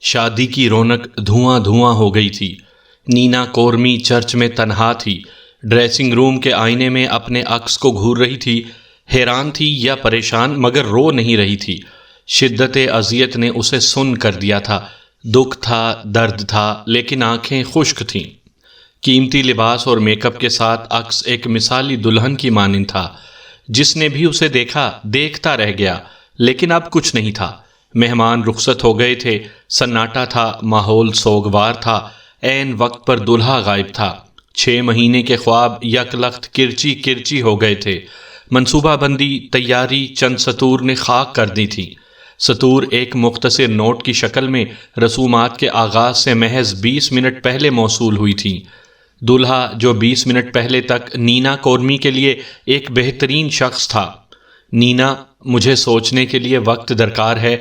شادی کی رونق دھواں دھواں ہو گئی تھی۔ نینا کورمی چرچ میں تنہا تھی، ڈریسنگ روم کے آئینے میں اپنے عکس کو گھور رہی تھی، حیران تھی یا پریشان مگر رو نہیں رہی تھی۔ شدت اذیت نے اسے سن کر دیا تھا، دکھ تھا، درد تھا، لیکن آنکھیں خشک تھیں۔ قیمتی لباس اور میک اپ کے ساتھ عکس ایک مثالی دلہن کی مانند تھا۔ جس نے بھی اسے دیکھا دیکھتا رہ گیا، لیکن اب کچھ نہیں تھا۔ مہمان رخصت ہو گئے تھے، سناٹا تھا، ماحول سوگوار تھا، عین وقت پر دلہا غائب تھا۔ 6 مہینے کے خواب یک لخت کرچی کرچی ہو گئے تھے۔ منصوبہ بندی، تیاری چند سطور نے خاک کر دی تھی۔ سطور ایک مختصر نوٹ کی شکل میں رسومات کے آغاز سے محض 20 منٹ پہلے موصول ہوئی تھی۔ دلہا جو 20 منٹ پہلے تک نینا کورمی کے لیے ایک بہترین شخص تھا۔ نینا، مجھے سوچنے کے لیے وقت درکار ہے۔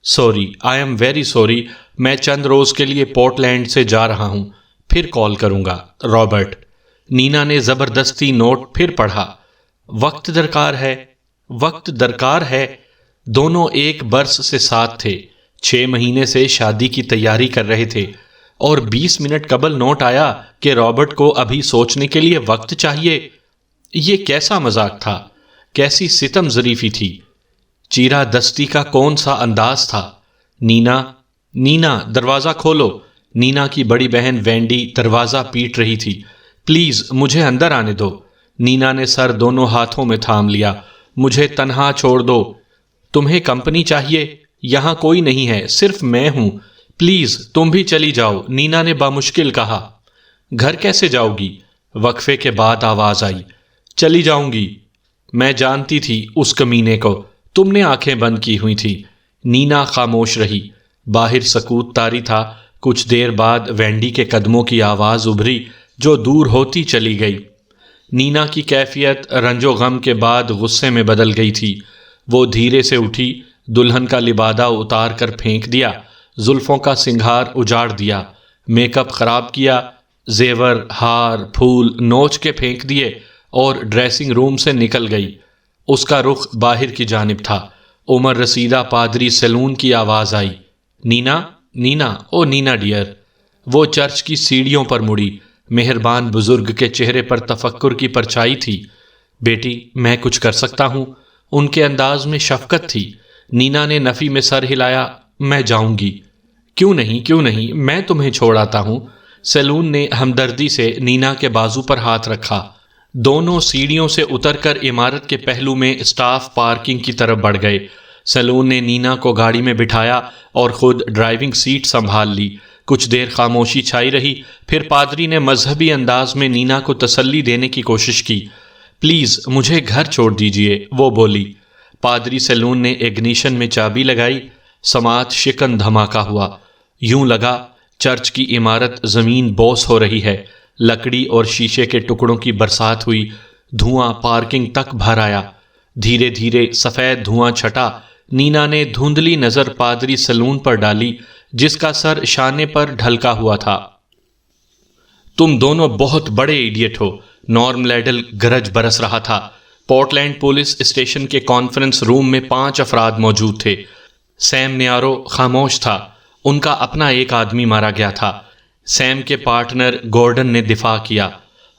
Sorry, I am very sorry, میں چند روز کے لیے پورٹ لینڈ سے جا رہا ہوں، پھر کال کروں گا، رابرٹ۔ نینا نے زبردستی نوٹ پھر پڑھا۔ وقت درکار ہے، وقت درکار ہے۔ دونوں ایک برس سے ساتھ تھے، 6 مہینے سے شادی کی تیاری کر رہے تھے، اور 20 منٹ قبل نوٹ آیا کہ رابرٹ کو ابھی سوچنے کے لیے وقت چاہیے۔ یہ کیسا مذاق تھا، کیسی ستم ظریفی تھی، چیرہ دستی کا کون سا انداز تھا۔ نینا، نینا، دروازہ کھولو۔ نینا کی بڑی بہن وینڈی دروازہ پیٹ رہی تھی۔ پلیز مجھے اندر آنے دو۔ نینا نے سر دونوں ہاتھوں میں تھام لیا۔ مجھے تنہا چھوڑ دو۔ تمہیں کمپنی چاہیے؟ یہاں کوئی نہیں ہے، صرف میں ہوں۔ پلیز تم بھی چلی جاؤ، نینا نے بامشکل کہا۔ گھر کیسے جاؤ گی؟ وقفے کے بعد آواز آئی۔ چلی جاؤں گی۔ میں جانتی تھی اس کمینے کو، تم نے آنکھیں بند کی ہوئی تھی۔ نینا خاموش رہی۔ باہر سکوت طاری تھا۔ کچھ دیر بعد وینڈی کے قدموں کی آواز ابھری جو دور ہوتی چلی گئی۔ نینا کی کیفیت رنج و غم کے بعد غصے میں بدل گئی تھی۔ وہ دھیرے سے اٹھی، دلہن کا لبادہ اتار کر پھینک دیا، زلفوں کا سنگھار اجاڑ دیا، میک اپ خراب کیا، زیور، ہار، پھول نوچ کے پھینک دیے اور ڈریسنگ روم سے نکل گئی۔ اس کا رخ باہر کی جانب تھا۔ عمر رسیدہ پادری سیلون کی آواز آئی۔ نینا، نینا، او نینا ڈیئر۔ وہ چرچ کی سیڑھیوں پر مڑی۔ مہربان بزرگ کے چہرے پر تفکر کی پرچھائی تھی۔ بیٹی، میں کچھ کر سکتا ہوں؟ ان کے انداز میں شفقت تھی۔ نینا نے نفی میں سر ہلایا۔ میں جاؤں گی۔ کیوں نہیں، کیوں نہیں، میں تمہیں چھوڑ آتا ہوں۔ سیلون نے ہمدردی سے نینا کے بازو پر ہاتھ رکھا۔ دونوں سیڑھیوں سے اتر کر عمارت کے پہلو میں اسٹاف پارکنگ کی طرف بڑھ گئے۔ سیلون نے نینا کو گاڑی میں بٹھایا اور خود ڈرائیونگ سیٹ سنبھال لی۔ کچھ دیر خاموشی چھائی رہی، پھر پادری نے مذہبی انداز میں نینا کو تسلی دینے کی کوشش کی۔ پلیز مجھے گھر چھوڑ دیجیے، وہ بولی۔ پادری سیلون نے ایگنیشن میں چابی لگائی۔ سماعت شکن دھماکہ ہوا۔ یوں لگا چرچ کی عمارت زمین بوس ہو رہی ہے۔ لکڑی اور شیشے کے ٹکڑوں کی برسات ہوئی۔ دھواں پارکنگ تک بھر آیا۔ دھیرے دھیرے سفید دھواں چھٹا۔ نینا نے دھندلی نظر پادری سیلون پر ڈالی جس کا سر شانے پر ڈھلکا ہوا تھا۔ تم دونوں بہت بڑے ایڈیٹ ہو، نارم لیڈل گرج برس رہا تھا۔ پورٹ لینڈ پولیس اسٹیشن کے کانفرنس روم میں 5 افراد موجود تھے۔ سیم نیارو خاموش تھا۔ ان کا اپنا ایک آدمی مارا گیا تھا۔ سیم کے پارٹنر گورڈن نے دفاع کیا۔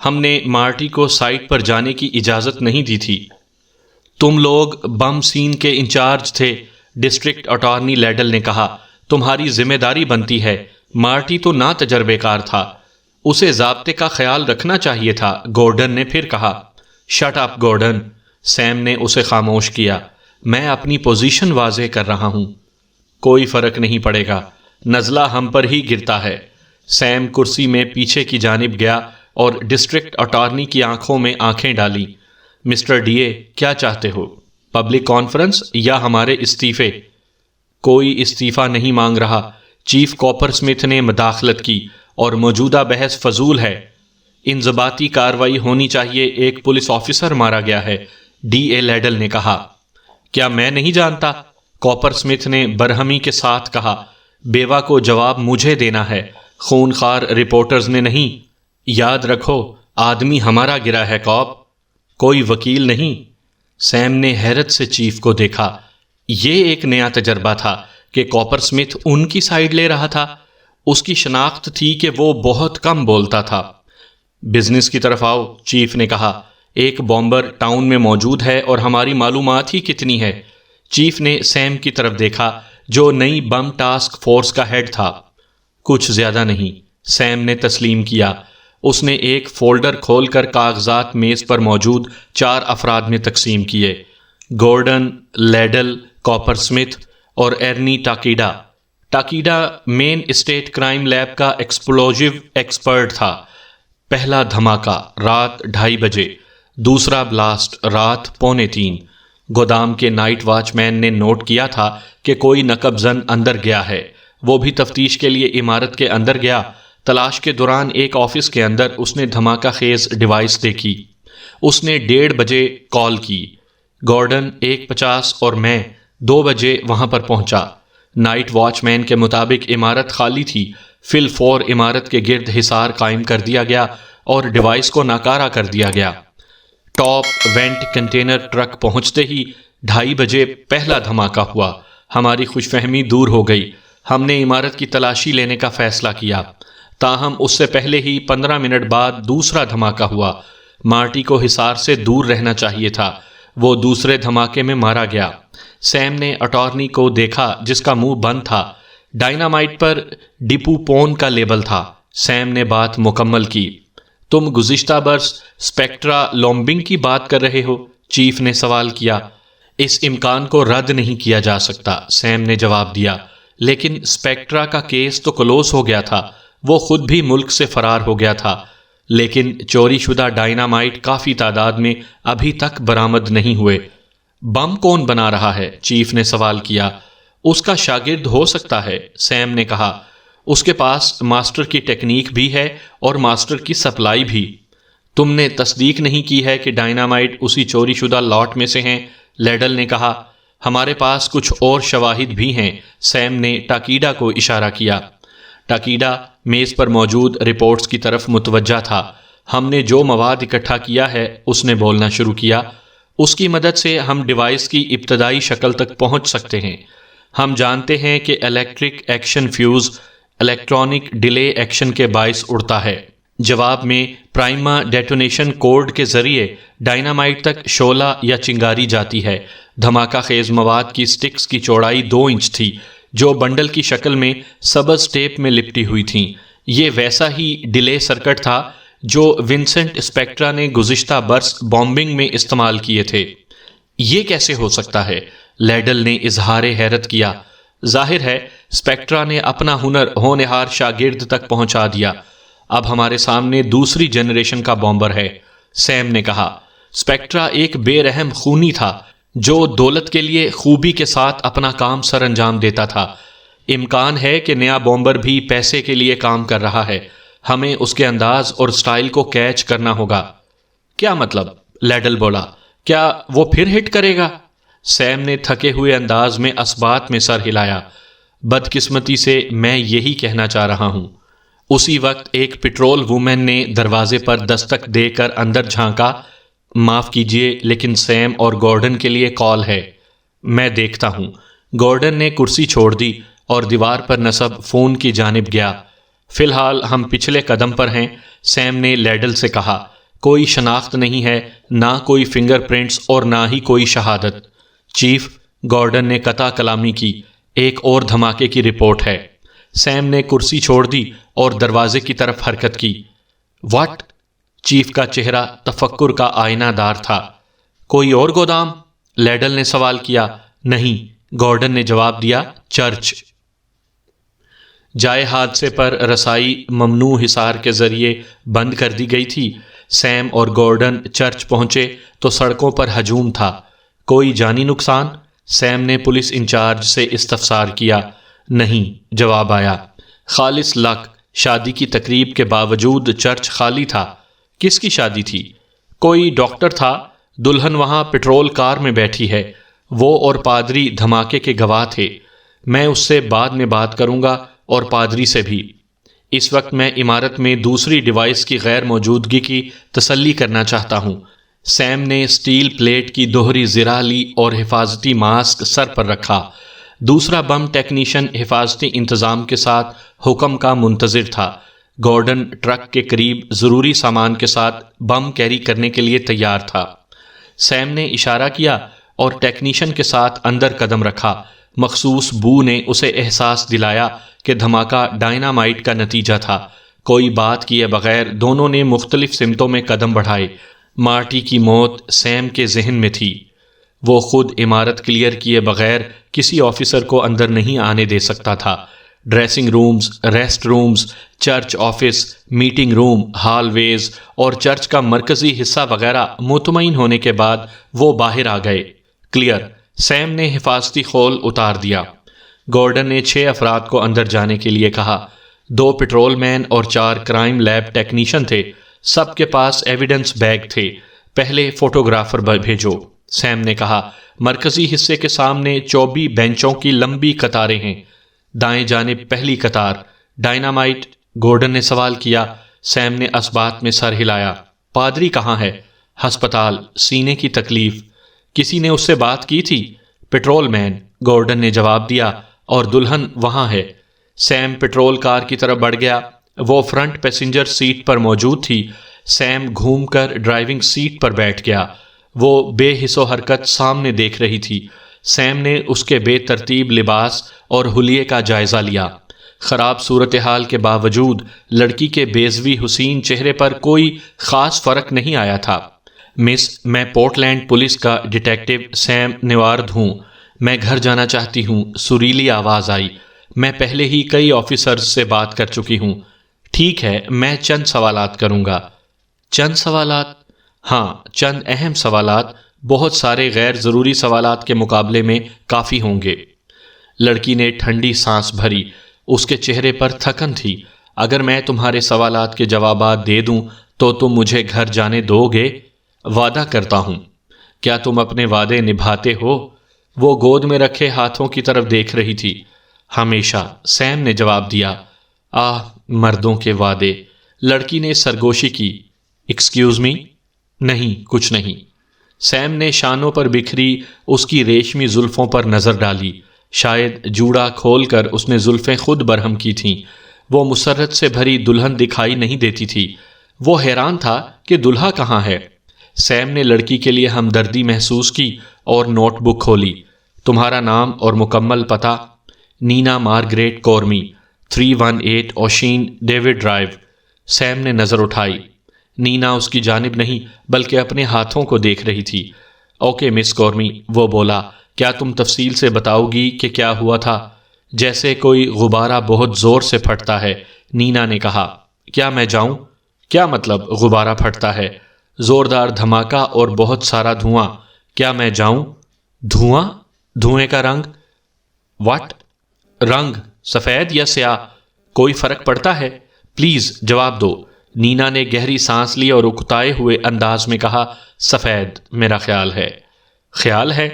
ہم نے مارٹی کو سائٹ پر جانے کی اجازت نہیں دی تھی۔ تم لوگ بم سین کے انچارج تھے، ڈسٹرکٹ اٹارنی لیڈل نے کہا۔ تمہاری ذمہ داری بنتی ہے۔ مارٹی تو نا تجربے کار تھا، اسے ضابطے کا خیال رکھنا چاہیے تھا، گورڈن نے پھر کہا۔ شٹ اپ گورڈن، سیم نے اسے خاموش کیا۔ میں اپنی پوزیشن واضح کر رہا ہوں۔ کوئی فرق نہیں پڑے گا، نزلہ ہم پر ہی گرتا ہے۔ سیم کرسی میں پیچھے کی جانب گیا اور ڈسٹرکٹ اٹارنی کی آنکھوں میں آنکھیں ڈالی۔ مسٹر ڈی اے، کیا چاہتے ہو؟ پبلک کانفرنس یا ہمارے استعفے؟ کوئی استعفیٰ نہیں مانگ رہا، چیف کوپر سمتھ نے مداخلت کی، اور موجودہ بحث فضول ہے۔ انضباطی کارروائی ہونی چاہیے، ایک پولیس آفیسر مارا گیا ہے، ڈی اے لیڈل نے کہا۔ کیا میں نہیں جانتا؟ کوپر سمتھ نے برہمی کے ساتھ کہا۔ بیوہ کو جواب مجھے دینا ہے، خونخوار رپورٹرز نے نہیں۔ یاد رکھو، آدمی ہمارا گرا ہے کوپ، کوئی وکیل نہیں۔ سیم نے حیرت سے چیف کو دیکھا۔ یہ ایک نیا تجربہ تھا کہ کاپر سمتھ ان کی سائیڈ لے رہا تھا؟ اس کی شناخت تھی کہ وہ بہت کم بولتا تھا۔ بزنس کی طرف آؤ، چیف نے کہا۔ ایک بامبر ٹاؤن میں موجود ہے اور ہماری معلومات ہی کتنی ہے۔ چیف نے سیم کی طرف دیکھا جو نئی بم ٹاسک فورس کا ہیڈ تھا۔ کچھ زیادہ نہیں، سیم نے تسلیم کیا۔ اس نے ایک فولڈر کھول کر کاغذات میز پر موجود 4 افراد میں تقسیم کیے: گورڈن، لیڈل، کاپر سمتھ اور ایرنی ٹاکیڈا۔ ٹاکیڈا مین اسٹیٹ کرائم لیب کا ایکسپلوزیو ایکسپرٹ تھا۔ پہلا دھماکہ رات 2:30 بجے، دوسرا بلاسٹ رات 2:45۔ گودام کے نائٹ واچ مین نے نوٹ کیا تھا کہ کوئی نقب زن اندر گیا ہے۔ وہ بھی تفتیش کے لیے عمارت کے اندر گیا۔ تلاش کے دوران ایک آفس کے اندر اس نے دھماکہ خیز ڈیوائس دیکھی۔ اس نے 1:30 بجے کال کی۔ گورڈن 1:50 اور میں 2 بجے وہاں پر پہنچا۔ نائٹ واچ مین کے مطابق عمارت خالی تھی۔ فی الفور عمارت کے گرد حصار قائم کر دیا گیا اور ڈیوائس کو ناکارہ کر دیا گیا۔ ٹاپ وینٹ کنٹینر ٹرک پہنچتے ہی 2:30 بجے پہلا دھماکہ ہوا۔ ہماری خوش فہمی دور ہو گئی۔ ہم نے عمارت کی تلاشی لینے کا فیصلہ کیا، تاہم اس سے پہلے ہی 15 منٹ بعد دوسرا دھماکہ ہوا۔ مارٹی کو حصار سے دور رہنا چاہیے تھا۔ وہ دوسرے دھماکے میں مارا گیا۔ سیم نے اٹارنی کو دیکھا جس کا منہ بند تھا۔ ڈائنامائٹ پر ڈپو پون کا لیبل تھا۔ سیم نے بات مکمل کی۔ تم گزشتہ برس اسپیکٹرا لومبنگ کی بات کر رہے ہو؟ چیف نے سوال کیا۔ اس امکان کو رد نہیں کیا جا سکتا، سیم نے جواب دیا، لیکن اسپیکٹرا کا کیس تو کلوز ہو گیا تھا۔ وہ خود بھی ملک سے فرار ہو گیا تھا، لیکن چوری شدہ ڈائنامائٹ کافی تعداد میں ابھی تک برآمد نہیں ہوئے۔ بم کون بنا رہا ہے؟ چیف نے سوال کیا۔ اس کا شاگرد ہو سکتا ہے، سیم نے کہا۔ اس کے پاس ماسٹر کی ٹیکنیک بھی ہے اور ماسٹر کی سپلائی بھی۔ تم نے تصدیق نہیں کی ہے کہ ڈائنامائٹ اسی چوری شدہ لاٹ میں سے ہیں؟ لیڈل نے کہا۔ ہمارے پاس کچھ اور شواہد بھی ہیں، سیم نے ٹاکیڈا کو اشارہ کیا۔ ٹاکیڈا میز پر موجود رپورٹس کی طرف متوجہ تھا۔ ہم نے جو مواد اکٹھا کیا ہے، اس نے بولنا شروع کیا، اس کی مدد سے ہم ڈیوائس کی ابتدائی شکل تک پہنچ سکتے ہیں۔ ہم جانتے ہیں کہ electric action fuse electronic delay action کے باعث اڑتا ہے۔ جواب میں پرائما ڈیٹونیشن کوڈ کے ذریعے ڈائنامائٹ تک شعلہ یا چنگاری جاتی ہے۔ دھماکہ خیز مواد کی سٹکس کی چوڑائی 2 انچ تھی، جو بنڈل کی شکل میں سبز ٹیپ میں لپٹی ہوئی تھیں۔ یہ ویسا ہی ڈیلے سرکٹ تھا جو ونسنٹ اسپیکٹرا نے گزشتہ برس بامبنگ میں استعمال کیے تھے۔ یہ کیسے ہو سکتا ہے؟ لیڈل نے اظہار حیرت کیا۔ ظاہر ہے اسپیکٹرا نے اپنا ہنر ہونہار شاگرد تک پہنچا دیا۔ اب ہمارے سامنے دوسری جنریشن کا بامبر ہے، سیم نے کہا۔ اسپیکٹرا ایک بے رحم خونی تھا جو دولت کے لیے خوبی کے ساتھ اپنا کام سر انجام دیتا تھا۔ امکان ہے کہ نیا بامبر بھی پیسے کے لیے کام کر رہا ہے۔ ہمیں اس کے انداز اور سٹائل کو کیچ کرنا ہوگا۔ کیا مطلب؟ لیڈل بولا۔ کیا وہ پھر ہٹ کرے گا؟ سیم نے تھکے ہوئے انداز میں اسبات میں سر ہلایا۔ بدقسمتی سے میں یہی کہنا چاہ رہا ہوں۔ اسی وقت ایک پٹرول وومن نے دروازے پر دستک دے کر اندر جھانکا۔ معاف کیجیے، لیکن سیم اور گورڈن کے لیے کال ہے۔ میں دیکھتا ہوں۔ گورڈن نے کرسی چھوڑ دی اور دیوار پر نصب فون کی جانب گیا۔ فی الحال ہم پچھلے قدم پر ہیں، سیم نے لیڈل سے کہا۔ کوئی شناخت نہیں ہے، نہ کوئی فنگر پرنٹس اور نہ ہی کوئی شہادت۔ چیف، گورڈن نے قطع کلامی کی، ایک اور دھماکے کی رپورٹ ہے۔ سیم نے کرسی چھوڑ دی اور دروازے کی طرف حرکت کی۔ واٹ؟ چیف کا چہرہ تفکر کا آئینہ دار تھا۔ کوئی اور گودام؟ لیڈل نے سوال کیا۔ نہیں، گورڈن نے جواب دیا، چرچ۔ جائے حادثے پر رسائی ممنوع حصار کے ذریعے بند کر دی گئی تھی۔ سیم اور گورڈن چرچ پہنچے تو سڑکوں پر ہجوم تھا۔ کوئی جانی نقصان؟ سیم نے پولیس انچارج سے استفسار کیا۔ نہیں، جواب آیا۔ خالص لک، شادی کی تقریب کے باوجود چرچ خالی تھا۔ کس کی شادی تھی؟ کوئی ڈاکٹر تھا۔ دلہن وہاں پٹرول کار میں بیٹھی ہے۔ وہ اور پادری دھماکے کے گواہ تھے۔ میں اس سے بعد میں بات کروں گا اور پادری سے بھی۔ اس وقت میں عمارت میں دوسری ڈیوائس کی غیر موجودگی کی تسلی کرنا چاہتا ہوں۔ سیم نے سٹیل پلیٹ کی دوہری زرہ لی اور حفاظتی ماسک سر پر رکھا۔ دوسرا بم ٹیکنیشین حفاظتی انتظام کے ساتھ حکم کا منتظر تھا۔ گورڈن ٹرک کے قریب ضروری سامان کے ساتھ بم کیری کرنے کے لیے تیار تھا۔ سیم نے اشارہ کیا اور ٹیکنیشین کے ساتھ اندر قدم رکھا۔ مخصوص بو نے اسے احساس دلایا کہ دھماکہ ڈائنامائٹ کا نتیجہ تھا۔ کوئی بات کیے بغیر دونوں نے مختلف سمتوں میں قدم بڑھائے۔ مارٹی کی موت سیم کے ذہن میں تھی۔ وہ خود عمارت کلیئر کیے بغیر کسی آفیسر کو اندر نہیں آنے دے سکتا تھا۔ Dressing rooms, rest rooms, church office, meeting room, hallways اور چرچ کا مرکزی حصہ وغیرہ مطمئن ہونے کے بعد وہ باہر آ گئے۔ کلیئر۔ سیم نے حفاظتی خول اتار دیا۔ گورڈن نے 6 افراد کو اندر جانے کے لیے کہا۔ 2 پیٹرول مین اور 4 کرائم لیب ٹیکنیشین تھے۔ سب کے پاس ایویڈنس بیگ تھے۔ پہلے فوٹوگرافر بھیجو، سیم نے کہا۔ مرکزی حصے کے سامنے 24 بینچوں کی لمبی قطاریں ہیں۔ دائیں جانب پہلی قطار۔ ڈائنامائٹ؟ گورڈن نے سوال کیا۔ سیم نے اثبات میں سر ہلایا۔ پادری کہاں ہے؟ ہسپتال، سینے کی تکلیف۔ کسی نے اس سے بات کی تھی؟ پیٹرول مین، گورڈن نے جواب دیا، اور دلہن وہاں ہے۔ سیم پیٹرول کار کی طرف بڑھ گیا۔ وہ فرنٹ پیسنجر سیٹ پر موجود تھی۔ سیم گھوم کر ڈرائیونگ سیٹ پر بیٹھ گیا۔ وہ بے حس و حرکت سامنے دیکھ رہی تھی۔ سیم نے اس کے بے ترتیب لباس اور حلیے کا جائزہ لیا۔ خراب صورتحال کے باوجود لڑکی کے بیضوی حسین چہرے پر کوئی خاص فرق نہیں آیا تھا۔ مس، میں پورٹلینڈ پولیس کا ڈیٹیکٹو سیم نیوارد ہوں۔ میں گھر جانا چاہتی ہوں، سریلی آواز آئی۔ میں پہلے ہی کئی آفیسرز سے بات کر چکی ہوں۔ ٹھیک ہے، میں چند سوالات کروں گا۔ چند سوالات؟ ہاں، چند اہم سوالات، بہت سارے غیر ضروری سوالات کے مقابلے میں کافی ہوں گے۔ لڑکی نے ٹھنڈی سانس بھری۔ اس کے چہرے پر تھکن تھی۔ اگر میں تمہارے سوالات کے جوابات دے دوں تو تم مجھے گھر جانے دو گے؟ وعدہ کرتا ہوں۔ کیا تم اپنے وعدے نبھاتے ہو؟ وہ گود میں رکھے ہاتھوں کی طرف دیکھ رہی تھی۔ ہمیشہ، سیم نے جواب دیا۔ آہ، مردوں کے وعدے۔ لڑکی نے سرگوشی کی۔ Excuse me? نہیں، کچھ نہیں۔ سیم نے شانوں پر بکھری اس کی ریشمی زلفوں پر نظر ڈالی۔ شاید جوڑا کھول کر اس نے زلفیں خود برہم کی تھیں۔ وہ مسرت سے بھری دلہن دکھائی نہیں دیتی تھی۔ وہ حیران تھا کہ دلہا کہاں ہے۔ سیم نے لڑکی کے لیے ہمدردی محسوس کی اور نوٹ بک کھولی۔ تمہارا نام اور مکمل پتہ؟ نینا مارگریٹ کورمی، 318 اوشین ڈیوڈ ڈرائیو۔ سیم نے نظر اٹھائی۔ نینا اس کی جانب نہیں بلکہ اپنے ہاتھوں کو دیکھ رہی تھی۔ اوکے مس کورمی، وہ بولا۔ کیا تم تفصیل سے بتاؤ گی کہ کیا ہوا تھا؟ جیسے کوئی غبارہ بہت زور سے پھٹتا ہے، نینا نے کہا۔ کیا میں جاؤں؟ کیا مطلب غبارہ پھٹتا ہے؟ زوردار دھماکہ اور بہت سارا دھواں۔ کیا میں جاؤں؟ دھواں؟ دھوئیں کا رنگ؟ واٹ؟ رنگ سفید یا سیاہ؟ کوئی فرق پڑتا ہے؟ پلیز جواب دو۔ نینا نے گہری سانس لی اور اکتائے ہوئے انداز میں کہا، سفید میرا خیال ہے۔ خیال ہے؟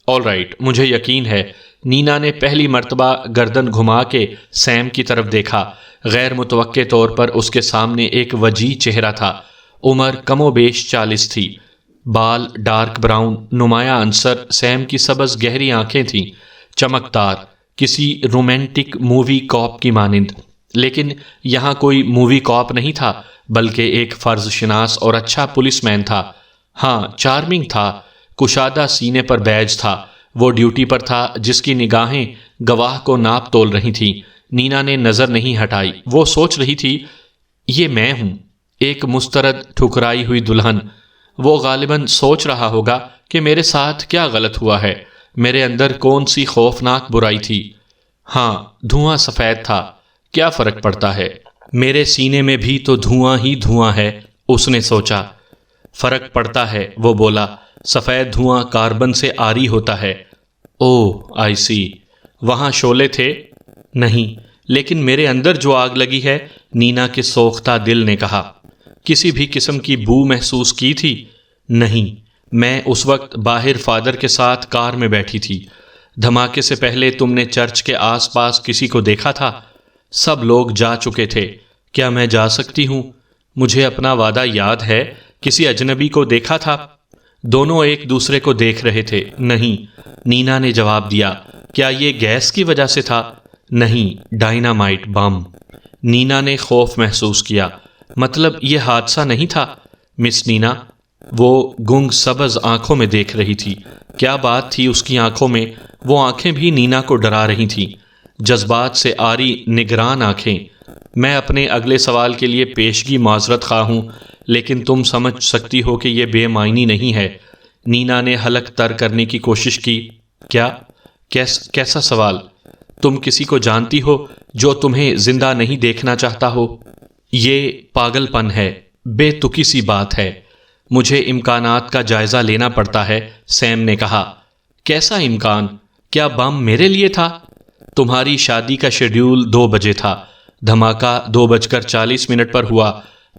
آل رائٹ، مجھے یقین ہے۔ نینا نے پہلی مرتبہ گردن گھما کے سیم کی طرف دیکھا۔ غیر متوقع طور پر اس کے سامنے ایک وجیح چہرہ تھا۔ عمر کم و بیش 40 تھی۔ بال ڈارک براؤن، نمایاں عنصر سیم کی سبز گہری آنکھیں تھیں، چمکدار، کسی رومانٹک مووی کاپ کی مانند۔ لیکن یہاں کوئی مووی کاپ نہیں تھا بلکہ ایک فرض شناس اور اچھا پولیس مین تھا۔ ہاں، چارمنگ تھا۔ کشادہ سینے پر بیج تھا۔ وہ ڈیوٹی پر تھا جس کی نگاہیں گواہ کو ناپ تول رہی تھیں۔ نینا نے نظر نہیں ہٹائی۔ وہ سوچ رہی تھی، یہ میں ہوں، ایک مسترد ٹھکرائی ہوئی دلہن۔ وہ غالباً سوچ رہا ہوگا کہ میرے ساتھ کیا غلط ہوا ہے، میرے اندر کون سی خوفناک برائی تھی۔ ہاں، دھواں سفید تھا، کیا فرق پڑتا ہے؟ میرے سینے میں بھی تو دھواں ہی دھواں ہے، اس نے سوچا۔ فرق پڑتا ہے، وہ بولا۔ سفید دھواں کاربن سے عاری ہوتا ہے۔ اوہ، آئی سی۔ وہاں شعلے تھے؟ نہیں، لیکن میرے اندر جو آگ لگی ہے، نینا کے سوختہ دل نے کہا۔ کسی بھی قسم کی بو محسوس کی تھی؟ نہیں، میں اس وقت باہر فادر کے ساتھ کار میں بیٹھی تھی۔ دھماکے سے پہلے تم نے چرچ کے آس پاس کسی کو دیکھا تھا؟ سب لوگ جا چکے تھے۔ کیا میں جا سکتی ہوں؟ مجھے اپنا وعدہ یاد ہے۔ کسی اجنبی کو دیکھا تھا؟ دونوں ایک دوسرے کو دیکھ رہے تھے۔ نہیں، نینا نے جواب دیا۔ کیا یہ گیس کی وجہ سے تھا؟ نہیں، ڈائنامائٹ بم۔ نینا نے خوف محسوس کیا۔ مطلب یہ حادثہ نہیں تھا؟ مس نینا وہ گنگ سبز آنکھوں میں دیکھ رہی تھی۔ کیا بات تھی اس کی آنکھوں میں؟ وہ آنکھیں بھی نینا کو ڈرا رہی تھیں، جذبات سے آری نگران آنکھیں۔ میں اپنے اگلے سوال کے لیے پیشگی معذرت خواہ ہوں، لیکن تم سمجھ سکتی ہو کہ یہ بے معنی نہیں ہے۔ نینا نے حلق تر کرنے کی کوشش کی۔ کیسا سوال؟ تم کسی کو جانتی ہو جو تمہیں زندہ نہیں دیکھنا چاہتا ہو؟ یہ پاگل پن ہے، بے تکی سی بات ہے۔ مجھے امکانات کا جائزہ لینا پڑتا ہے، سیم نے کہا۔ کیسا امکان؟ کیا بم میرے لیے تھا؟ تمہاری شادی کا شیڈیول 2 بجے تھا، دھماکہ 2:40 پر ہوا۔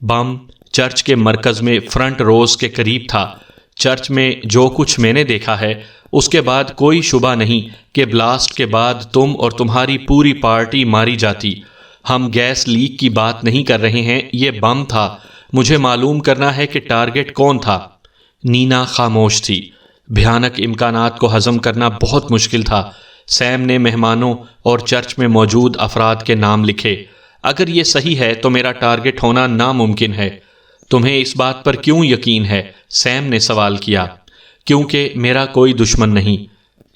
بم چرچ کے مرکز میں فرنٹ روز کے قریب تھا۔ چرچ میں جو کچھ میں نے دیکھا ہے اس کے بعد کوئی شبہ نہیں کہ بلاسٹ کے بعد تم اور تمہاری پوری پارٹی ماری جاتی۔ ہم گیس لیک کی بات نہیں کر رہے ہیں، یہ بم تھا۔ مجھے معلوم کرنا ہے کہ ٹارگٹ کون تھا۔ نینا خاموش تھی۔ بھیانک امکانات کو ہضم کرنا بہت مشکل تھا۔ سیم نے مہمانوں اور چرچ میں موجود افراد کے نام لکھے۔ اگر یہ صحیح ہے تو میرا ٹارگٹ ہونا ناممکن ہے۔ تمہیں اس بات پر کیوں یقین ہے؟ سیم نے سوال کیا۔ کیونکہ میرا کوئی دشمن نہیں،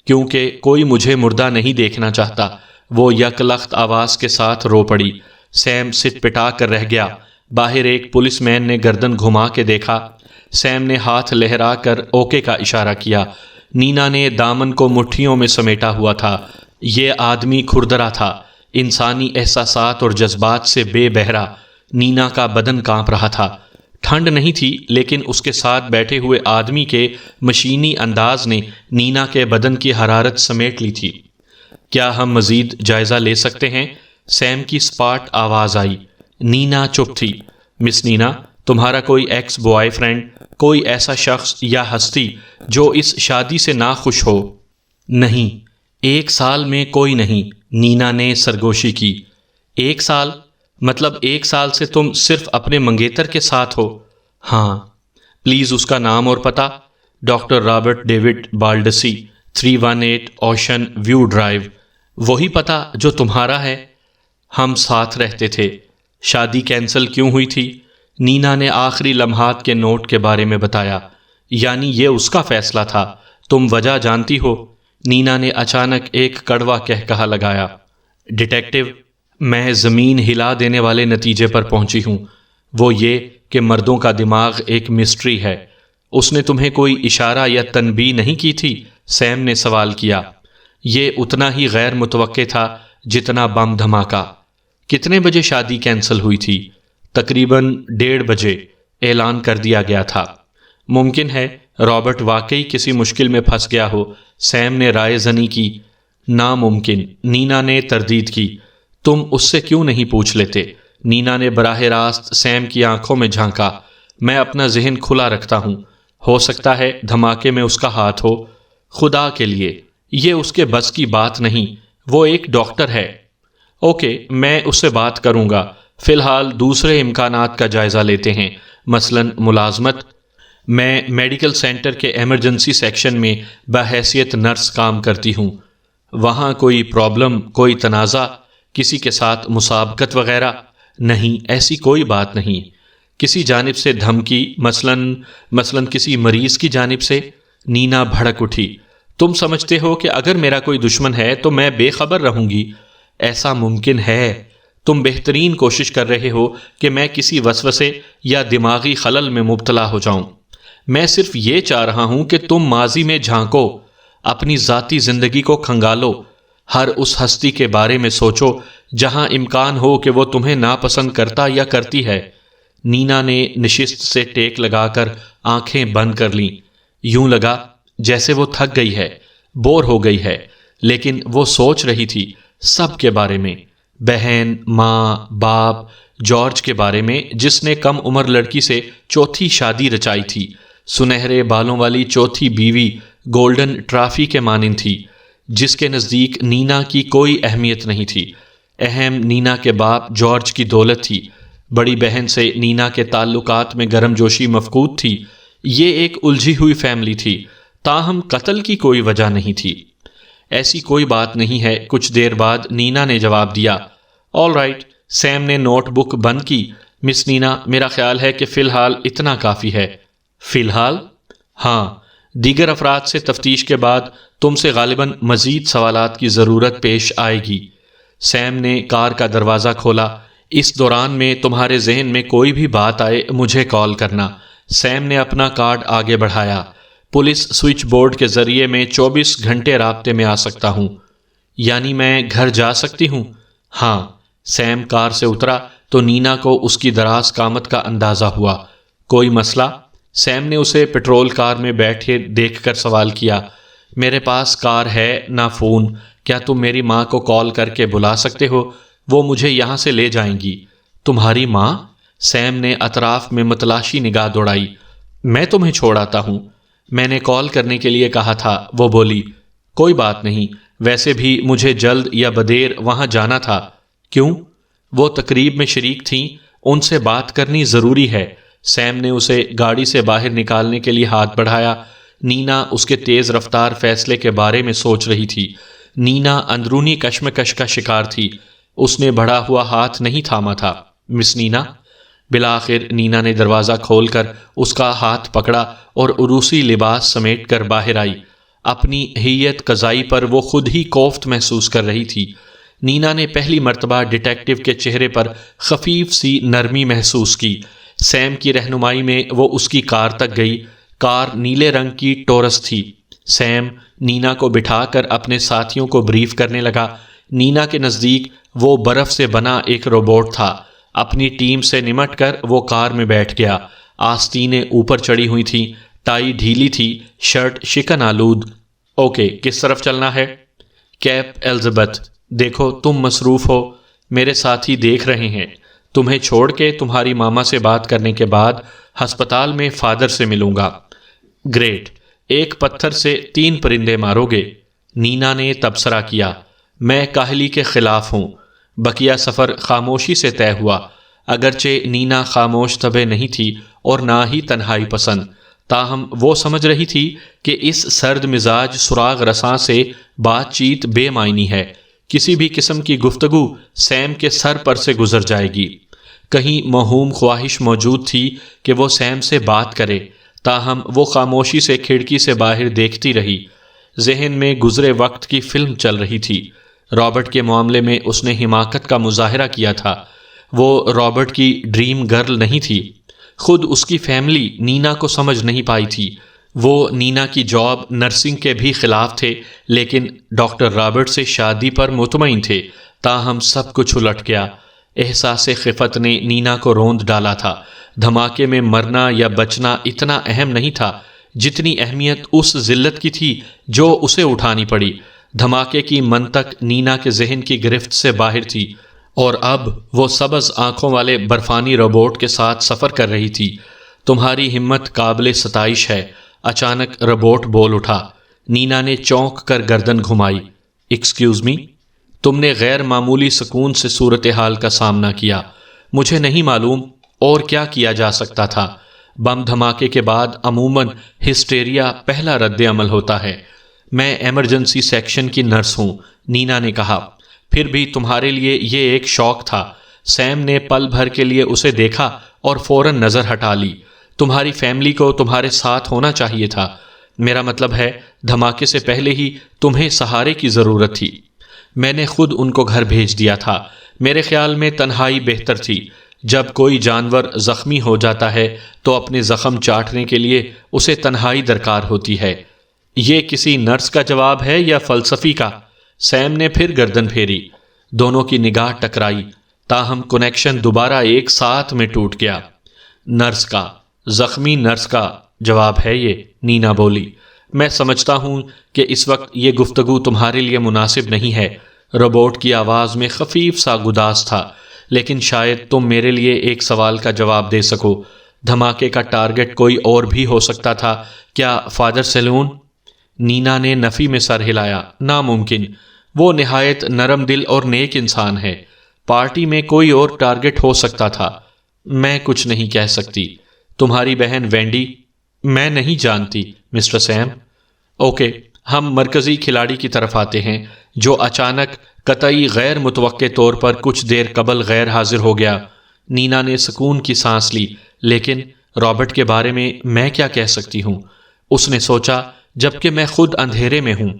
کیونکہ کوئی مجھے مردہ نہیں دیکھنا چاہتا۔ وہ یک لخت آواز کے ساتھ رو پڑی۔ سیم سٹ پٹا کر رہ گیا۔ باہر ایک پولیس مین نے گردن گھما کے دیکھا۔ سیم نے ہاتھ لہرا کر اوکے کا اشارہ کیا۔ نینا نے دامن کو مٹھیوں میں سمیٹا ہوا تھا۔ یہ آدمی کھردرا تھا، انسانی احساسات اور جذبات سے بے بہرا۔ نینا کا بدن کانپ رہا تھا۔ ٹھنڈ نہیں تھی، لیکن اس کے ساتھ بیٹھے ہوئے آدمی کے مشینی انداز نے نینا کے بدن کی حرارت سمیٹ لی تھی۔ کیا ہم مزید جائزہ لے سکتے ہیں؟ سیم کی سپاٹ آواز آئی۔ نینا چپ تھی۔ مس نینا، تمہارا کوئی ایکس بوائے فرینڈ، کوئی ایسا شخص یا ہستی جو اس شادی سے ناخوش ہو؟ نہیں، 1 سال میں کوئی نہیں، نینا نے سرگوشی کی۔ 1 سال؟ مطلب 1 سال سے تم صرف اپنے منگیتر کے ساتھ ہو؟ ہاں۔ پلیز اس کا نام اور پتہ؟ Doctor Robert David Baldacci, 318 Ocean View Drive. وہی پتہ جو تمہارا ہے؟ ہم ساتھ رہتے تھے۔ شادی کینسل کیوں ہوئی تھی؟ نینا نے آخری لمحات کے نوٹ کے بارے میں بتایا۔ یعنی یہ اس کا فیصلہ تھا؟ تم وجہ جانتی ہو؟ نینا نے اچانک ایک کڑوا کہکہا لگایا۔ ڈیٹیکٹیو، میں زمین ہلا دینے والے نتیجے پر پہنچی ہوں۔ وہ یہ کہ مردوں کا دماغ ایک مسٹری ہے۔ اس نے تمہیں کوئی اشارہ یا تنبیہ نہیں کی تھی؟ سیم نے سوال کیا۔ یہ اتنا ہی غیر متوقع تھا جتنا بم دھماکہ۔ کتنے بجے شادی کینسل ہوئی تھی؟ تقریباً 1:30 بجے اعلان کر دیا گیا تھا۔ ممکن ہے رابرٹ واقعی کسی مشکل میں پھنس گیا ہو، سیم نے رائے زنی کی۔ ناممکن، نینا نے تردید کی۔ تم اس سے کیوں نہیں پوچھ لیتے؟ نینا نے براہ راست سیم کی آنکھوں میں جھانکا۔ میں اپنا ذہن کھلا رکھتا ہوں، ہو سکتا ہے دھماکے میں اس کا ہاتھ ہو۔ خدا کے لیے، یہ اس کے بس کی بات نہیں، وہ ایک ڈاکٹر ہے۔ اوکے، میں اس سے بات کروں گا۔ فی الحال دوسرے امکانات کا جائزہ لیتے ہیں، مثلاً ملازمت۔ میں میڈیکل سینٹر کے ایمرجنسی سیکشن میں بحیثیت نرس کام کرتی ہوں۔ وہاں کوئی پرابلم، کوئی تنازع، کسی کے ساتھ مسابقت وغیرہ؟ نہیں، ایسی کوئی بات نہیں۔ کسی جانب سے دھمکی، مثلاً کسی مریض کی جانب سے؟ نینا بھڑک اٹھی۔ تم سمجھتے ہو کہ اگر میرا کوئی دشمن ہے تو میں بے خبر رہوں گی؟ ایسا ممکن ہے؟ تم بہترین کوشش کر رہے ہو کہ میں کسی وسوسے یا دماغی خلل میں مبتلا ہو جاؤں۔ میں صرف یہ چاہ رہا ہوں کہ تم ماضی میں جھانکو، اپنی ذاتی زندگی کو کھنگالو، ہر اس ہستی کے بارے میں سوچو جہاں امکان ہو کہ وہ تمہیں ناپسند کرتا یا کرتی ہے۔ نینا نے نشست سے ٹیک لگا کر آنکھیں بند کر لیں۔ یوں لگا جیسے وہ تھک گئی ہے، بور ہو گئی ہے، لیکن وہ سوچ رہی تھی سب کے بارے میں، بہن، ماں، باپ، جارج کے بارے میں جس نے کم عمر لڑکی سے چوتھی شادی رچائی تھی، سنہرے بالوں والی چوتھی بیوی گولڈن ٹرافی کے مانند تھی، جس کے نزدیک نینا کی کوئی اہمیت نہیں تھی۔ اہم نینا کے باپ جارج کی دولت تھی، بڑی بہن سے نینا کے تعلقات میں گرم جوشی مفقود تھی۔ یہ ایک الجھی ہوئی فیملی تھی، تاہم قتل کی کوئی وجہ نہیں تھی۔ ایسی کوئی بات نہیں ہے۔ کچھ دیر بعد نینا نے جواب دیا۔ All right. سیم نے نوٹ بک بند کی۔ مس نینا، میرا خیال ہے کہ فی الحال اتنا کافی ہے۔ فی الحال؟ ہاں، دیگر افراد سے تفتیش کے بعد تم سے غالباً مزید سوالات کی ضرورت پیش آئے گی۔ سیم نے کار کا دروازہ کھولا۔ اس دوران میں تمہارے ذہن میں کوئی بھی بات آئے مجھے کال کرنا۔ سیم نے اپنا کارڈ آگے بڑھایا۔ پولیس سوئچ بورڈ کے ذریعے میں 24 گھنٹے رابطے میں آ سکتا ہوں۔ یعنی میں گھر جا سکتی ہوں؟ ہاں۔ سیم کار سے اترا تو نینا کو اس کی دراز قامت کا اندازہ ہوا۔ کوئی مسئلہ؟ سیم نے اسے پیٹرول کار میں بیٹھے دیکھ کر سوال کیا۔ میرے پاس کار ہے نہ فون۔ کیا تم میری ماں کو کال کر کے بلا سکتے ہو؟ وہ مجھے یہاں سے لے جائیں گی۔ تمہاری ماں؟ سیم نے اطراف میں متلاشی نگاہ دوڑائی۔ میں تمہیں چھوڑ آتا ہوں۔ میں نے کال کرنے کے لیے کہا تھا، وہ بولی۔ کوئی بات نہیں، ویسے بھی مجھے جلد یا بدیر وہاں جانا تھا۔ کیوں؟ وہ تقریب میں شریک تھیں، ان سے بات کرنی ضروری ہے۔ سیم نے اسے گاڑی سے باہر نکالنے کے لیے ہاتھ بڑھایا۔ نینا اس کے تیز رفتار فیصلے کے بارے میں سوچ رہی تھی۔ نینا اندرونی کشمکش کا شکار تھی۔ اس نے بڑھا ہوا ہاتھ نہیں تھاما تھا۔ مس نینا؟ بالآخر نینا نے دروازہ کھول کر اس کا ہاتھ پکڑا اور عروسی لباس سمیٹ کر باہر آئی۔ اپنی ہیئت قضائی پر وہ خود ہی کوفت محسوس کر رہی تھی۔ نینا نے پہلی مرتبہ ڈیٹیکٹیو کے چہرے پر خفیف سی نرمی محسوس کی۔ سیم کی رہنمائی میں وہ اس کی کار تک گئی۔ کار نیلے رنگ کی ٹورس تھی۔ سیم نینا کو بٹھا کر اپنے ساتھیوں کو بریف کرنے لگا۔ نینا کے نزدیک وہ برف سے بنا ایک روبوٹ تھا۔ اپنی ٹیم سے نمٹ کر وہ کار میں بیٹھ گیا۔ آستینیں اوپر چڑھی ہوئی تھیں، ٹائی ڈھیلی تھی، شرٹ شکن آلود۔ اوکے، کس طرف چلنا ہے؟ کیپ الزبتھ، دیکھو تم مصروف ہو، میرے ساتھی دیکھ رہے ہیں۔ تمہیں چھوڑ کے تمہاری ماما سے بات کرنے کے بعد ہسپتال میں فادر سے ملوں گا۔ گریٹ، ایک پتھر سے 3 پرندے مارو گے، نینا نے تبصرہ کیا۔ میں کاہلی کے خلاف ہوں۔ بقیہ سفر خاموشی سے طے ہوا۔ اگرچہ نینا خاموش طبع نہیں تھی اور نہ ہی تنہائی پسند، تاہم وہ سمجھ رہی تھی کہ اس سرد مزاج سراغ رساں سے بات چیت بے معنی ہے۔ کسی بھی قسم کی گفتگو سیم کے سر پر سے گزر جائے گی۔ کہیں موہوم خواہش موجود تھی کہ وہ سیم سے بات کرے، تاہم وہ خاموشی سے کھڑکی سے باہر دیکھتی رہی۔ ذہن میں گزرے وقت کی فلم چل رہی تھی۔ رابرٹ کے معاملے میں اس نے حماقت کا مظاہرہ کیا تھا۔ وہ رابرٹ کی ڈریم گرل نہیں تھی۔ خود اس کی فیملی نینا کو سمجھ نہیں پائی تھی۔ وہ نینا کی جاب نرسنگ کے بھی خلاف تھے، لیکن ڈاکٹر رابرٹ سے شادی پر مطمئن تھے۔ تاہم سب کچھ الٹ گیا۔ احساس خفت نے نینا کو روند ڈالا تھا۔ دھماکے میں مرنا یا بچنا اتنا اہم نہیں تھا جتنی اہمیت اس ذلت کی تھی جو اسے اٹھانی پڑی۔ دھماکے کی منطق نینا کے ذہن کی گرفت سے باہر تھی، اور اب وہ سبز آنکھوں والے برفانی روبوٹ کے ساتھ سفر کر رہی تھی۔ تمہاری ہمت قابل ستائش ہے، اچانک روبوٹ بول اٹھا۔ نینا نے چونک کر گردن گھمائی۔ Excuse me? تم نے غیر معمولی سکون سے صورتحال کا سامنا کیا۔ مجھے نہیں معلوم اور کیا کیا جا سکتا تھا۔ بم دھماکے کے بعد عموماً ہسٹیریا پہلا رد عمل ہوتا ہے۔ میں ایمرجنسی سیکشن کی نرس ہوں، نینا نے کہا۔ پھر بھی تمہارے لیے یہ ایک شوق تھا۔ سیم نے پل بھر کے لیے اسے دیکھا اور فوراً نظر ہٹا لی۔ تمہاری فیملی کو تمہارے ساتھ ہونا چاہیے تھا۔ میرا مطلب ہے دھماکے سے پہلے ہی تمہیں سہارے کی ضرورت تھی۔ میں نے خود ان کو گھر بھیج دیا تھا۔ میرے خیال میں تنہائی بہتر تھی۔ جب کوئی جانور زخمی ہو جاتا ہے تو اپنے زخم چاٹنے کے لیے اسے تنہائی درکار ہوتی ہے۔ یہ کسی نرس کا جواب ہے یا فلسفی کا؟ سیم نے پھر گردن پھیری۔ دونوں کی نگاہ ٹکرائی، تاہم کنیکشن دوبارہ ایک ساتھ میں ٹوٹ گیا۔ نرس کا، زخمی نرس کا جواب ہے یہ، نینا بولی۔ میں سمجھتا ہوں کہ اس وقت یہ گفتگو تمہارے لیے مناسب نہیں ہے۔ روبوٹ کی آواز میں خفیف سا گداز تھا۔ لیکن شاید تم میرے لیے ایک سوال کا جواب دے سکو۔ دھماکے کا ٹارگٹ کوئی اور بھی ہو سکتا تھا کیا فادر سیلون؟ نینا نے نفی میں سر ہلایا۔ ناممکن، وہ نہایت نرم دل اور نیک انسان ہے۔ پارٹی میں کوئی اور ٹارگٹ ہو سکتا تھا۔ میں کچھ نہیں کہہ سکتی۔ تمہاری بہن وینڈی؟ میں نہیں جانتی مسٹر سیم۔ اوکے، ہم مرکزی کھلاڑی کی طرف آتے ہیں جو اچانک قطعی غیر متوقع طور پر کچھ دیر قبل غیر حاضر ہو گیا۔ نینا نے سکون کی سانس لی۔ لیکن رابرٹ کے بارے میں کیا کہہ سکتی ہوں؟ اس نے سوچا، جبکہ میں خود اندھیرے میں ہوں۔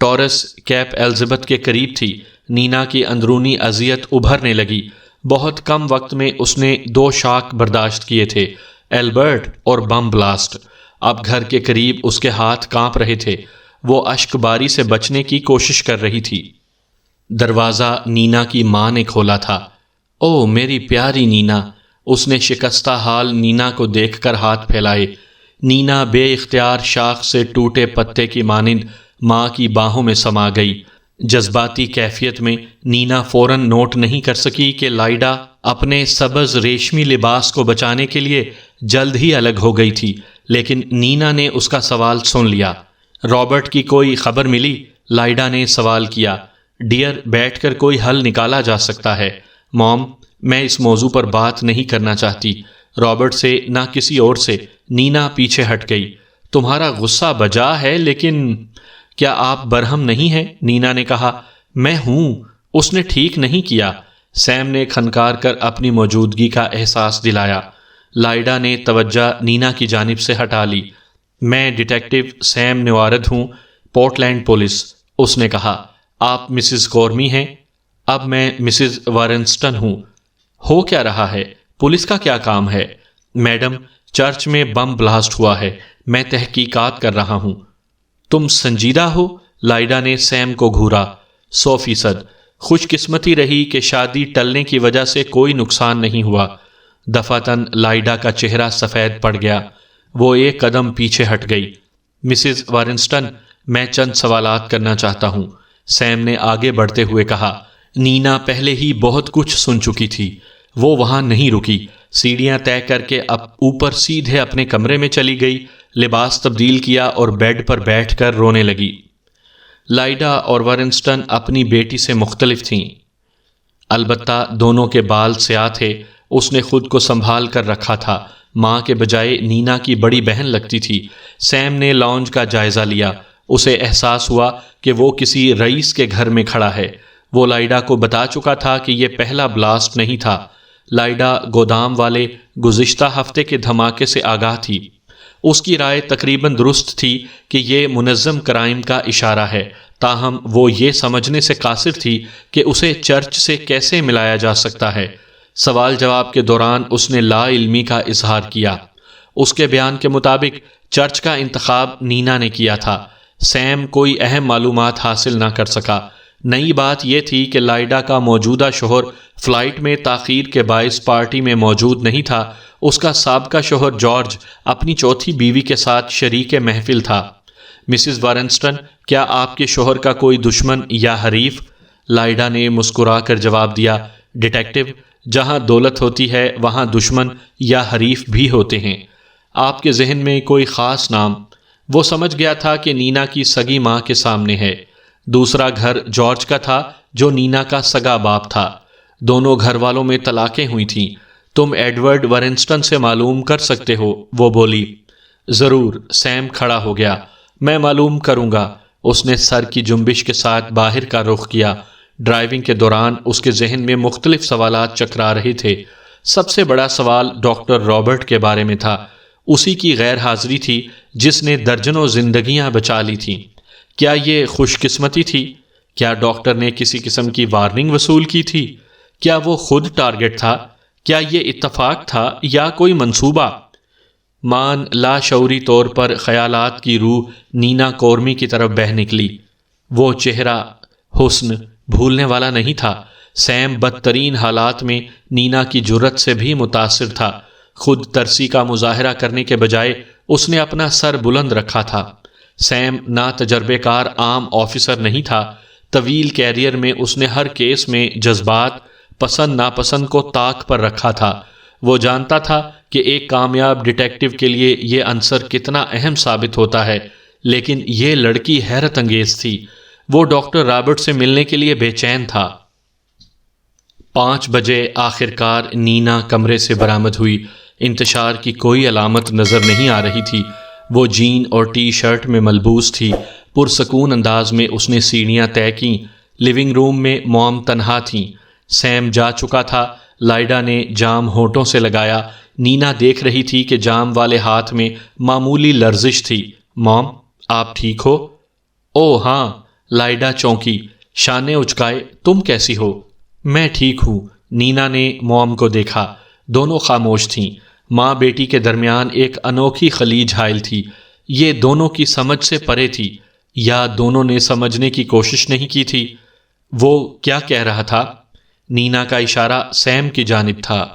ٹورس کیپ الزبتھ کے قریب تھی۔ نینا کی اندرونی اذیت ابھرنے لگی۔ بہت کم وقت میں اس نے 2 شاک برداشت کیے تھے، البرٹ اور بم بلاسٹ۔ اب گھر کے قریب اس کے ہاتھ کانپ رہے تھے۔ وہ اشک باری سے بچنے کی کوشش کر رہی تھی۔ دروازہ نینا کی ماں نے کھولا تھا۔ او میری پیاری نینا! اس نے شکستہ حال نینا کو دیکھ کر ہاتھ پھیلائے۔ نینا بے اختیار شاخ سے ٹوٹے پتے کی مانند ماں کی باہوں میں سما گئی۔ جذباتی کیفیت میں نینا فوراً نوٹ نہیں کر سکی کہ لائڈا اپنے سبز ریشمی لباس کو بچانے کے لیے جلد ہی الگ ہو گئی تھی، لیکن نینا نے اس کا سوال سن لیا۔ رابرٹ کی کوئی خبر ملی؟ لائڈا نے سوال کیا۔ ڈیئر، بیٹھ کر کوئی حل نکالا جا سکتا ہے۔ موم، میں اس موضوع پر بات نہیں کرنا چاہتی، رابرٹ سے نہ کسی اور سے۔ نینا پیچھے ہٹ گئی۔ تمہارا غصہ بجا ہے، لیکن کیا آپ برہم نہیں ہیں؟ نینا نے کہا۔ میں ہوں۔ اس نے ٹھیک نہیں کیا۔ سیم نے کھنکار کر اپنی موجودگی کا احساس دلایا۔ لائڈا نے توجہ نینا کی جانب سے ہٹا لی۔ میں ڈیٹیکٹو سیم نیوارد ہوں، پورٹلینڈ پولیس، اس نے کہا۔ آپ مسز کورمی ہیں؟ اب میں مسز وارنسٹن ہوں۔ ہو کیا رہا ہے؟ پولیس کا کیا کام ہے؟ میڈم، چرچ میں بم بلاسٹ ہوا ہے، میں تحقیقات کر رہا ہوں۔ تم سنجیدہ ہو؟ لائڈا نے سیم کو گھورا۔ 100%۔ خوش قسمتی رہی کہ شادی ٹلنے کی وجہ سے کوئی نقصان نہیں ہوا۔ دفعتاً لائڈا کا چہرہ سفید پڑ گیا۔ وہ ایک قدم پیچھے ہٹ گئی۔ مسز وارنسٹن، میں چند سوالات کرنا چاہتا ہوں، سیم نے آگے بڑھتے ہوئے کہا۔ نینا پہلے ہی بہت کچھ سن چکی تھی۔ وہ وہاں نہیں رکی، سیڑھیاں طے کر کے اوپر سیدھے اپنے کمرے میں چلی گئی، لباس تبدیل کیا اور بیڈ پر بیٹھ کر رونے لگی۔ لائڈا اور وارنسٹن اپنی بیٹی سے مختلف تھیں، البتہ دونوں کے بال سیاہ تھے۔ اس نے خود کو سنبھال کر رکھا تھا، ماں کے بجائے نینا کی بڑی بہن لگتی تھی۔ سیم نے لاؤنج کا جائزہ لیا۔ اسے احساس ہوا کہ وہ کسی رئیس کے گھر میں کھڑا ہے۔ وہ لائڈا کو بتا چکا تھا کہ یہ پہلا بلاسٹ نہیں تھا۔ لائڈا گودام والے گزشتہ ہفتے کے دھماکے سے آگاہ تھی۔ اس کی رائے تقریباً درست تھی کہ یہ منظم کرائم کا اشارہ ہے، تاہم وہ یہ سمجھنے سے قاصر تھی کہ اسے چرچ سے کیسے ملایا جا سکتا ہے۔ سوال جواب کے دوران اس نے لا علمی کا اظہار کیا۔ اس کے بیان کے مطابق چرچ کا انتخاب نینا نے کیا تھا۔ سیم کوئی اہم معلومات حاصل نہ کر سکا۔ نئی بات یہ تھی کہ لائڈا کا موجودہ شوہر فلائٹ میں تاخیر کے باعث پارٹی میں موجود نہیں تھا۔ اس کا سابقہ شوہر جارج اپنی چوتھی بیوی کے ساتھ شریک محفل تھا۔ مسز وارنسٹن، کیا آپ کے شوہر کا کوئی دشمن یا حریف؟ لائڈا نے مسکرا کر جواب دیا۔ ڈیٹیکٹو، جہاں دولت ہوتی ہے وہاں دشمن یا حریف بھی ہوتے ہیں۔ آپ کے ذہن میں کوئی خاص نام؟ وہ سمجھ گیا تھا کہ نینا کی سگی ماں کے سامنے ہے۔ دوسرا گھر جارج کا تھا، جو نینا کا سگا باپ تھا۔ دونوں گھر والوں میں طلاقیں ہوئی تھیں۔ تم ایڈورڈ وارنسٹن سے معلوم کر سکتے ہو، وہ بولی۔ ضرور، سیم کھڑا ہو گیا۔ میں معلوم کروں گا۔ اس نے سر کی جنبش کے ساتھ باہر کا رخ کیا۔ ڈرائیونگ کے دوران اس کے ذہن میں مختلف سوالات چکرا رہے تھے۔ سب سے بڑا سوال ڈاکٹر رابرٹ کے بارے میں تھا۔ اسی کی غیر حاضری تھی جس نے درجنوں زندگیاں بچا لی تھیں۔ کیا یہ خوش قسمتی تھی؟ کیا ڈاکٹر نے کسی قسم کی وارننگ وصول کی تھی؟ کیا وہ خود ٹارگٹ تھا؟ کیا یہ اتفاق تھا یا کوئی منصوبہ؟ لاشعوری طور پر خیالات کی روح نینا کورمی کی طرف بہہ نکلی۔ وہ چہرہ، حسن بھولنے والا نہیں تھا۔ سیم بدترین حالات میں نینا کی جرأت سے بھی متاثر تھا۔ خود ترسی کا مظاہرہ کرنے کے بجائے اس نے اپنا سر بلند رکھا تھا۔ سیم نا تجربے کار عام آفیسر نہیں تھا۔ طویل کیریئر میں اس نے ہر کیس میں جذبات، پسند ناپسند کو طاق پر رکھا تھا۔ وہ جانتا تھا کہ ایک کامیاب ڈیٹیکٹو کے لیے یہ عنصر کتنا اہم ثابت ہوتا ہے، لیکن یہ لڑکی حیرت انگیز تھی۔ وہ ڈاکٹر رابرٹ سے ملنے کے لیے بے چین تھا۔ 5 بجے آخرکار نینا کمرے سے برآمد ہوئی۔ انتشار کی کوئی علامت نظر نہیں آ رہی تھی۔ وہ جین اور ٹی شرٹ میں ملبوس تھی۔ پرسکون انداز میں اس نے سیڑھیاں طے کیں۔ لیونگ روم میں موم تنہا تھیں۔ سیم جا چکا تھا۔ لائڈا نے جام ہونٹوں سے لگایا۔ نینا دیکھ رہی تھی کہ جام والے ہاتھ میں معمولی لرزش تھی۔ موم، آپ ٹھیک ہو؟ او ہاں، لائڈا چونکی، شانے اچکائے۔ تم کیسی ہو؟ میں ٹھیک ہوں۔ نینا نے موم کو دیکھا۔ دونوں خاموش تھیں۔ ماں بیٹی کے درمیان ایک انوکھی خلیج حائل تھی۔ یہ دونوں کی سمجھ سے پرے تھی، یا دونوں نے سمجھنے کی کوشش نہیں کی تھی۔ وہ کیا کہہ رہا تھا؟ نینا کا اشارہ سیم کی جانب تھا۔